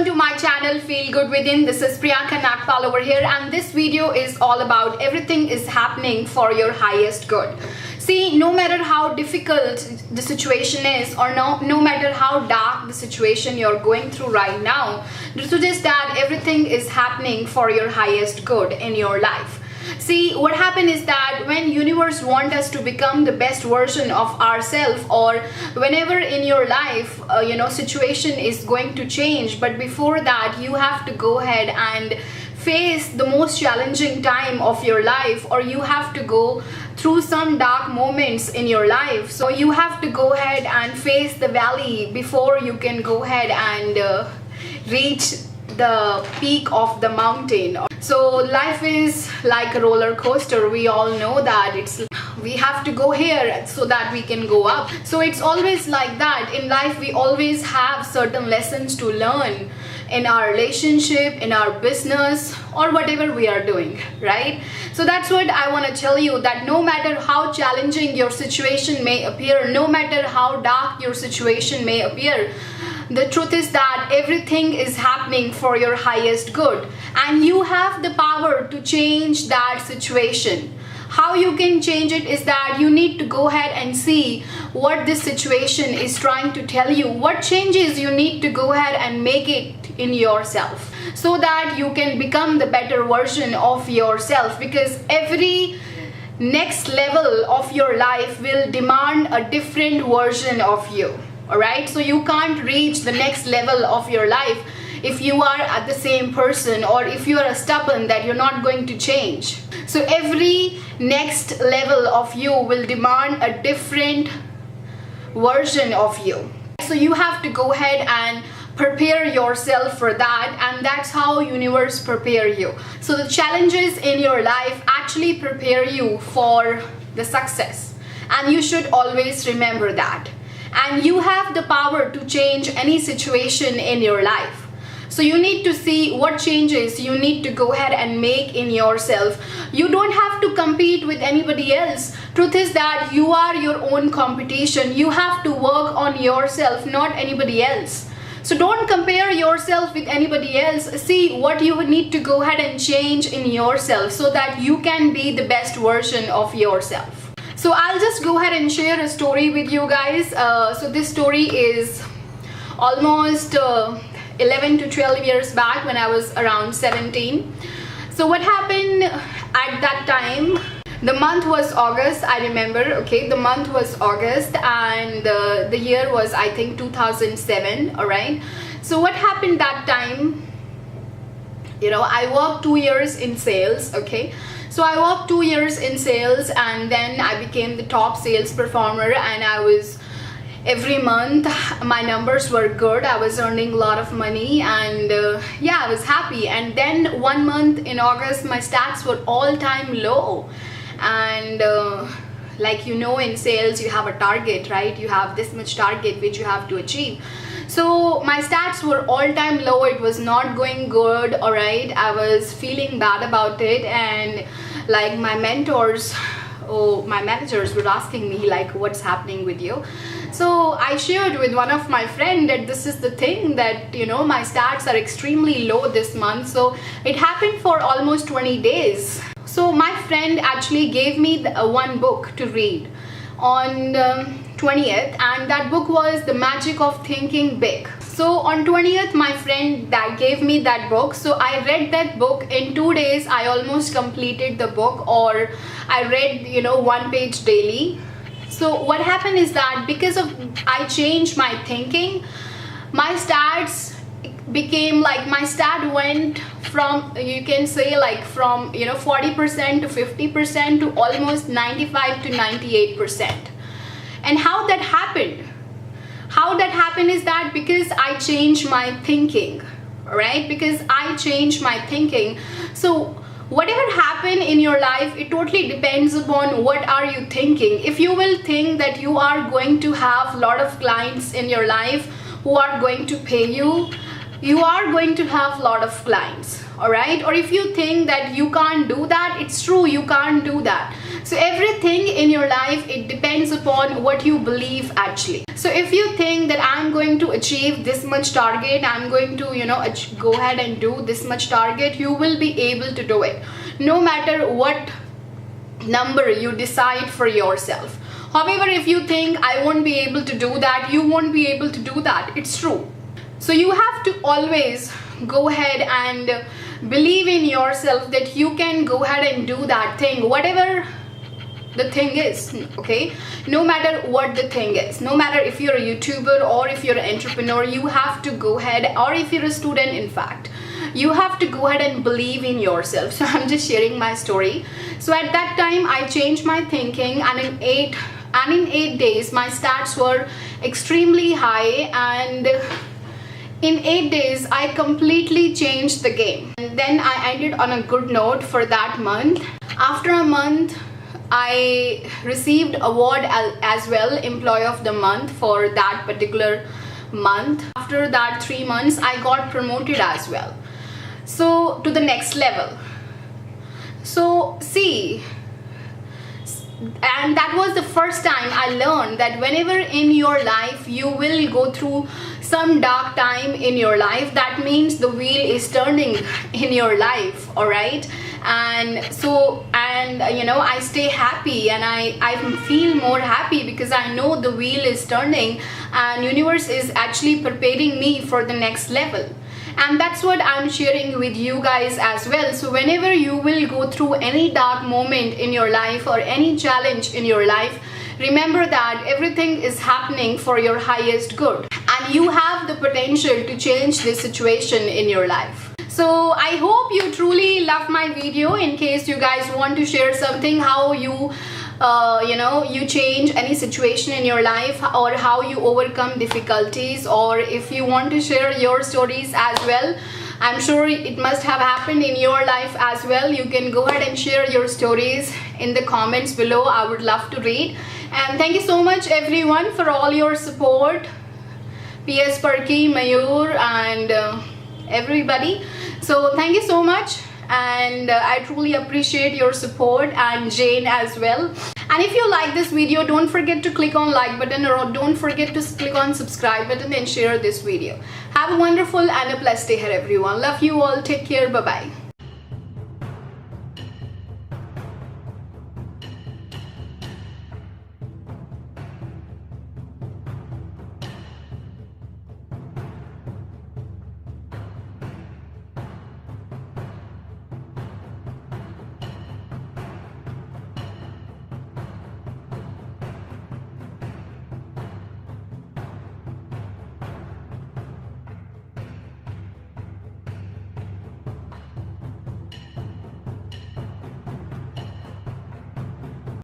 welcome to my channel Feel Good Within. This is Priyanka Nagpal over here, and this video is all about everything is happening for your highest good. See, no matter how difficult the situation is, or no matter how dark the situation you're going through right now, the truth is that everything is happening for your highest good in your life. See, what happened is that when universe want us to become the best version of ourselves, or whenever in your life situation is going to change, but before that you have to go ahead and face the most challenging time of your life, or you have to go through some dark moments in your life. So you have to go ahead and face the valley before you can go ahead and reach the peak of the mountain. So life is like a roller coaster. We all know that we have to go here so that we can go up. So it's always like that in life. We always have certain lessons to learn in our relationship, in our business, or whatever we are doing, right? So that's what I want to tell you, that no matter how challenging your situation may appear, no matter how dark your situation may appear, the truth is that everything is happening for your highest good, and you have the power to change that situation. How you can change it is that you need to go ahead and see what this situation is trying to tell you, what changes you need to go ahead and make it in yourself, so that you can become the better version of yourself, because every next level of your life will demand a different version of you. Alright, so you can't reach the next level of your life if you are at the same person, or if you are stubborn that you're not going to change. So every next level of you will demand a different version of you. So you have to go ahead and prepare yourself for that, and that's how universe prepare you. So the challenges in your life actually prepare you for the success, and you should always remember that. And you have the power to change any situation in your life. So you need to see what changes you need to go ahead and make in yourself. You don't have to compete with anybody else. Truth is that you are your own competition. You have to work on yourself, not anybody else. So don't compare yourself with anybody else. See what you need to go ahead and change in yourself, so that you can be the best version of yourself. So I'll just go ahead and share a story with you guys. So this story is almost 11 to 12 years back, when I was around 17. So what happened at that time, the month was August, I remember, okay, the month was August, and the year was, I think, 2007, alright. So what happened that time, I worked 2 years in sales, okay. So I worked 2 years in sales, and then I became the top sales performer, and I was, every month my numbers were good. I was earning a lot of money, and yeah, I was happy. And then 1 month in August, my stats were all-time low. And like in sales you have a target, right? You have this much target which you have to achieve. So my stats were all-time low. It was not going good, all right. I was feeling bad about it, and like my mentors, my managers were asking me like, what's happening with you? So I shared with one of my friends that this is the thing, that my stats are extremely low this month. So it happened for almost 20 days. So my friend actually gave me one book to read on 20th, and that book was The Magic of Thinking Big. So on 20th, my friend that gave me that book. So I read that book in 2 days. I almost completed the book, or I read 1 page daily. So what happened is that because of I changed my thinking, my stats became like, my stat went from, you can say, like from 40% to 50% to almost 95 to 98%. And how that happened? How that happened is that because I changed my thinking, right? Because I changed my thinking. So whatever happened in your life, it totally depends upon what are you thinking. If you will think that you are going to have a lot of clients in your life who are going to pay you, you are going to have a lot of clients, all right? Or if you think that you can't do that, it's true, you can't do that. So everything in your life, it depends upon what you believe actually. So if you think that I'm going to achieve this much target, I'm going to, go ahead and do this much target, you will be able to do it, no matter what number you decide for yourself. However, if you think I won't be able to do that, you won't be able to do that. It's true. So you have to always go ahead and believe in yourself that you can go ahead and do that thing, whatever the thing is, okay? No matter what the thing is, no matter if you're a YouTuber or if you're an entrepreneur, you have to go ahead, or if you're a student, in fact, you have to go ahead and believe in yourself. So I'm just sharing my story. So at that time, I changed my thinking, and in 8 days, my stats were extremely high, and in 8 days, I completely changed the game. And then I ended on a good note for that month. After a month, I received award as well, Employee of the Month for that particular month. After that 3 months, I got promoted as well, so to the next level. So see, and that was the first time I learned that whenever in your life you will go through some dark time in your life, that means the wheel is turning in your life, all right? And so, I stay happy, and I feel more happy because I know the wheel is turning and universe is actually preparing me for the next level. And that's what I'm sharing with you guys as well. So whenever you will go through any dark moment in your life or any challenge in your life, remember that everything is happening for your highest good, and you have the potential to change this situation in your life. So I hope you truly love my video. In case you guys want to share something, how you you change any situation in your life, or how you overcome difficulties, or if you want to share your stories as well, I'm sure it must have happened in your life as well. You can go ahead and share your stories in the comments below. I would love to read. And thank you so much everyone for all your support, PS Perky, Mayur, and everybody. So thank you so much, and I truly appreciate your support, and Jane as well. And if you like this video, don't forget to click on like button, or don't forget to click on subscribe button and share this video. Have a wonderful and a blessed day here everyone. Love you all. Take care. Bye bye.